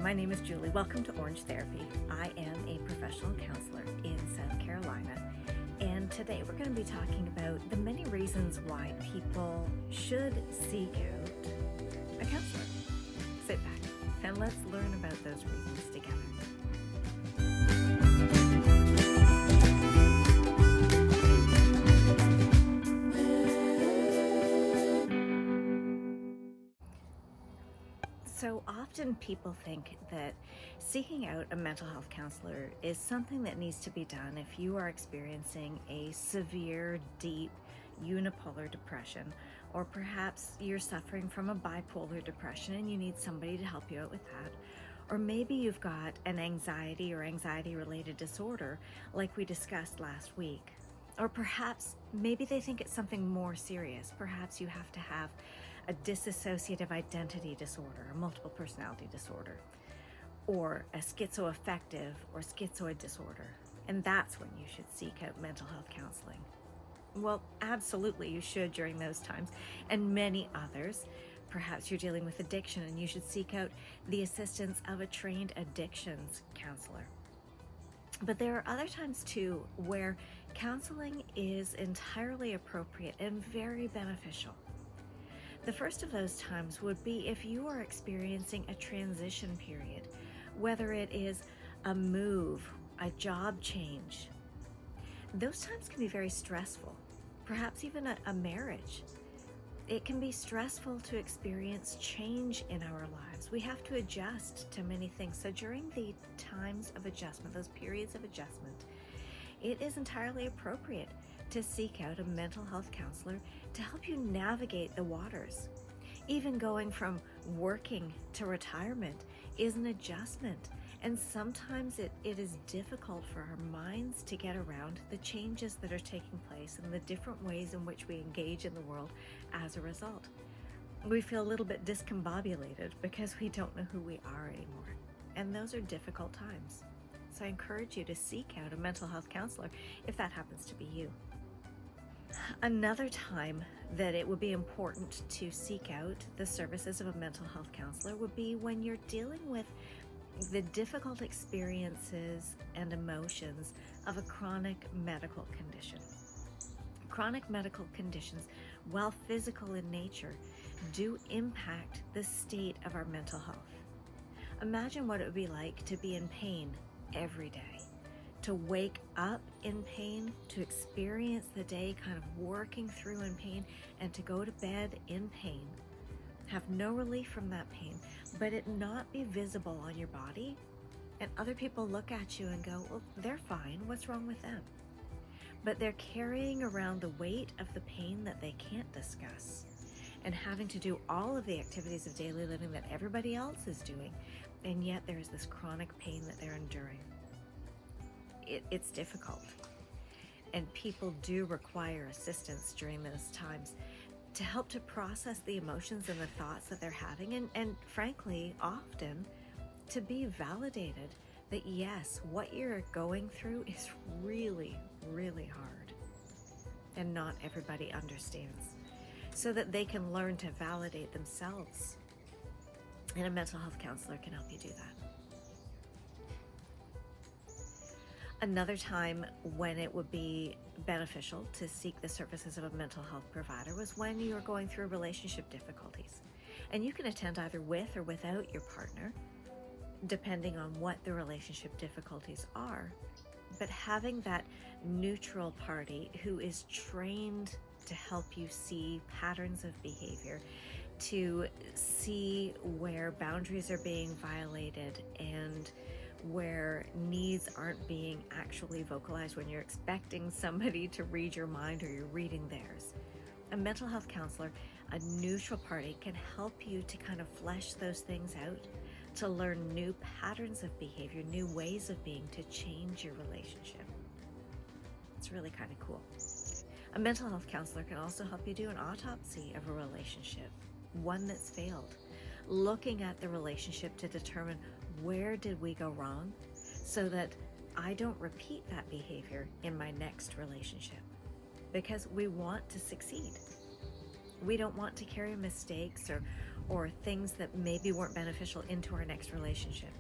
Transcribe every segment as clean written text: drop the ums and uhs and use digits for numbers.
my name is Julie. Welcome to Orange Therapy. I am a professional counselor in South Carolina, and today we're going to be talking about the many reasons why people should seek out a counselor. Sit back and let's learn about those reasons together. So often people think that seeking out a mental health counselor is something that needs to be done if you are experiencing a severe, deep, unipolar depression, or perhaps you're suffering from a bipolar depression and you need somebody to help you out with that. Or maybe you've got an anxiety or anxiety-related disorder like we discussed last week. Or perhaps maybe they think it's something more serious. Perhaps you have to have a dissociative identity disorder, a multiple personality disorder, or a schizoaffective or schizoid disorder. And that's when you should seek out mental health counseling. Well, absolutely you should during those times, and many others. Perhaps you're dealing with addiction and you should seek out the assistance of a trained addictions counselor. But there are other times too where counseling is entirely appropriate and very beneficial. The first of those times would be if you are experiencing a transition period, whether it is a move, a job change. Those times can be very stressful, perhaps even a marriage. It can be stressful to experience change in our lives. We have to adjust to many things. So during the times of adjustment, those periods of adjustment, it is entirely appropriate to seek out a mental health counselor to help you navigate the waters. Even going from working to retirement is an adjustment, and sometimes it is difficult for our minds to get around the changes that are taking place and the different ways in which we engage in the world as a result. We feel a little bit discombobulated because we don't know who we are anymore, and those are difficult times. So I encourage you to seek out a mental health counselor if that happens to be you. Another time that it would be important to seek out the services of a mental health counselor would be when you're dealing with the difficult experiences and emotions of a chronic medical condition. Chronic medical conditions, while physical in nature, do impact the state of our mental health. Imagine what it would be like to be in pain every day, to wake up in pain, to experience the day kind of working through in pain, and to go to bed in pain, have no relief from that pain, but it not be visible on your body, and other people look at you and go, well, they're fine, what's wrong with them? But they're carrying around the weight of the pain that they can't discuss, and having to do all of the activities of daily living that everybody else is doing, and yet there's this chronic pain that they're enduring. It's difficult, and people do require assistance during those times to help to process the emotions and the thoughts that they're having, and frankly, often to be validated that yes, what you're going through is really, really hard, and not everybody understands, so that they can learn to validate themselves. And a mental health counselor can help you do that. Another time when it would be beneficial to seek the services of a mental health provider was when you're going through relationship difficulties. And you can attend either with or without your partner, depending on what the relationship difficulties are. But having that neutral party who is trained to help you see patterns of behavior, to see where boundaries are being violated and where needs aren't being actually vocalized when you're expecting somebody to read your mind or you're reading theirs. A mental health counselor, a neutral party, can help you to kind of flesh those things out, to learn new patterns of behavior, new ways of being, to change your relationship. It's really kind of cool. A mental health counselor can also help you do an autopsy of a relationship, one that's failed, looking at the relationship to determine where did we go wrong so that I don't repeat that behavior in my next relationship, because we want to succeed. We don't want to carry mistakes or things that maybe weren't beneficial into our next relationship.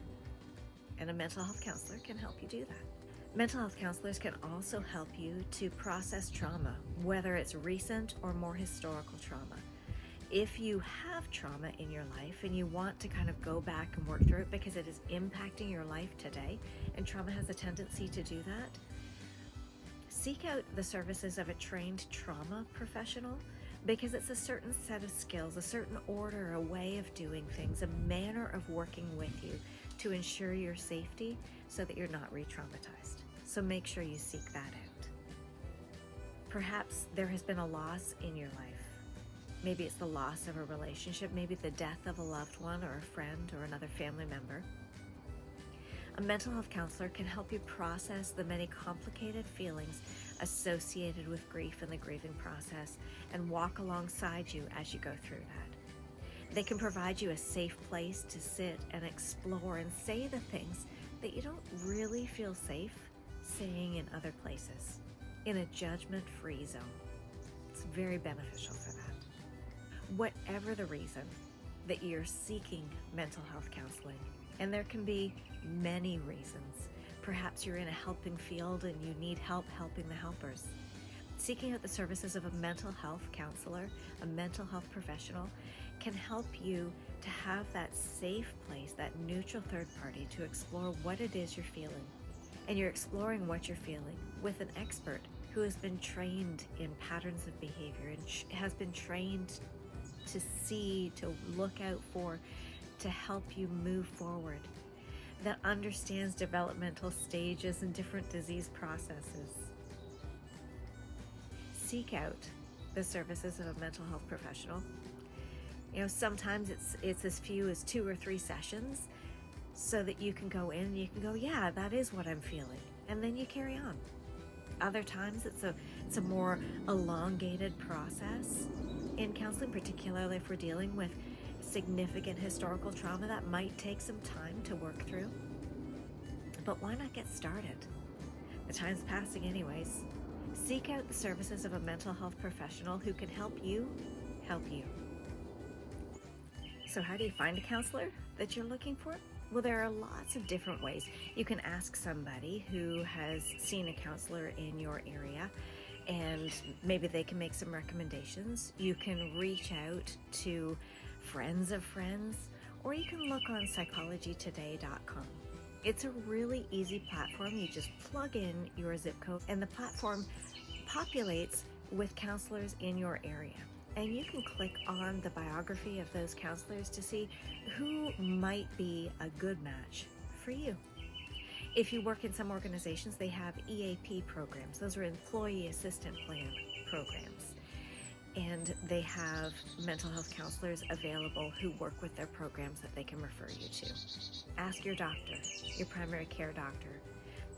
And a mental health counselor can help you do that. Mental health counselors can also help you to process trauma, whether it's recent or more historical trauma. If you have trauma in your life and you want to kind of go back and work through it because it is impacting your life today, and trauma has a tendency to do that, seek out the services of a trained trauma professional, because it's a certain set of skills, a certain order, a way of doing things, a manner of working with you to ensure your safety so that you're not re-traumatized. So make sure you seek that out. Perhaps there has been a loss in your life. Maybe it's the loss of a relationship, maybe the death of a loved one or a friend or another family member. A mental health counselor can help you process the many complicated feelings associated with grief and the grieving process and walk alongside you as you go through that. They can provide you a safe place to sit and explore and say the things that you don't really feel safe saying in other places, in a judgment-free zone. It's very beneficial for that. Whatever the reason that you're seeking mental health counseling, and there can be many reasons. Perhaps you're in a helping field and you need help helping the helpers. Seeking out the services of a mental health counselor, a mental health professional, can help you to have that safe place, that neutral third party to explore what it is you're feeling. And you're exploring what you're feeling with an expert who has been trained in patterns of behavior and has been trained to see, to look out for, to help you move forward, that understands developmental stages and different disease processes. Seek out the services of a mental health professional. You know, sometimes it's as few as 2 or 3 sessions so that you can go in and you can go, yeah, that is what I'm feeling. And then you carry on. Other times it's a more elongated process in counseling, particularly if we're dealing with significant historical trauma that might take some time to work through. But why not get started? The time's passing anyways. Seek out the services of a mental health professional who can help you help you. So how do you find a counselor that you're looking for? Well, there are lots of different ways. You can ask somebody who has seen a counselor in your area, and maybe they can make some recommendations. You can reach out to friends of friends, or you can look on psychologytoday.com. It's a really easy platform. You just plug in your zip code and the platform populates with counselors in your area. And you can click on the biography of those counselors to see who might be a good match for you. If you work in some organizations, they have EAP programs. Those are employee assistant plan programs. And they have mental health counselors available who work with their programs that they can refer you to. Ask your doctor, your primary care doctor.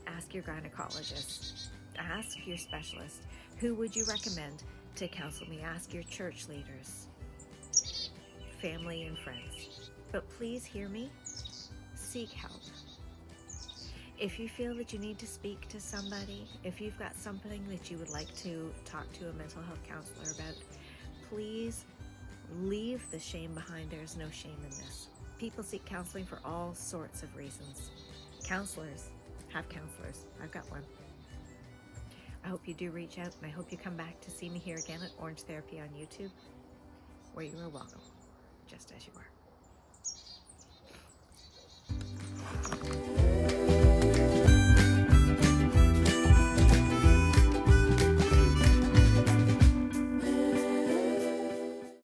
Ask your gynecologist. Ask your specialist. Who would you recommend to counsel me? Ask your church leaders, family and friends. But please hear me, seek help. If you feel that you need to speak to somebody, if you've got something that you would like to talk to a mental health counselor about, please leave the shame behind. There's no shame in this. People seek counseling for all sorts of reasons. Counselors have counselors. I've got one. I hope you do reach out, and I hope you come back to see me here again at Orange Therapy on YouTube, where you are welcome, just as you are.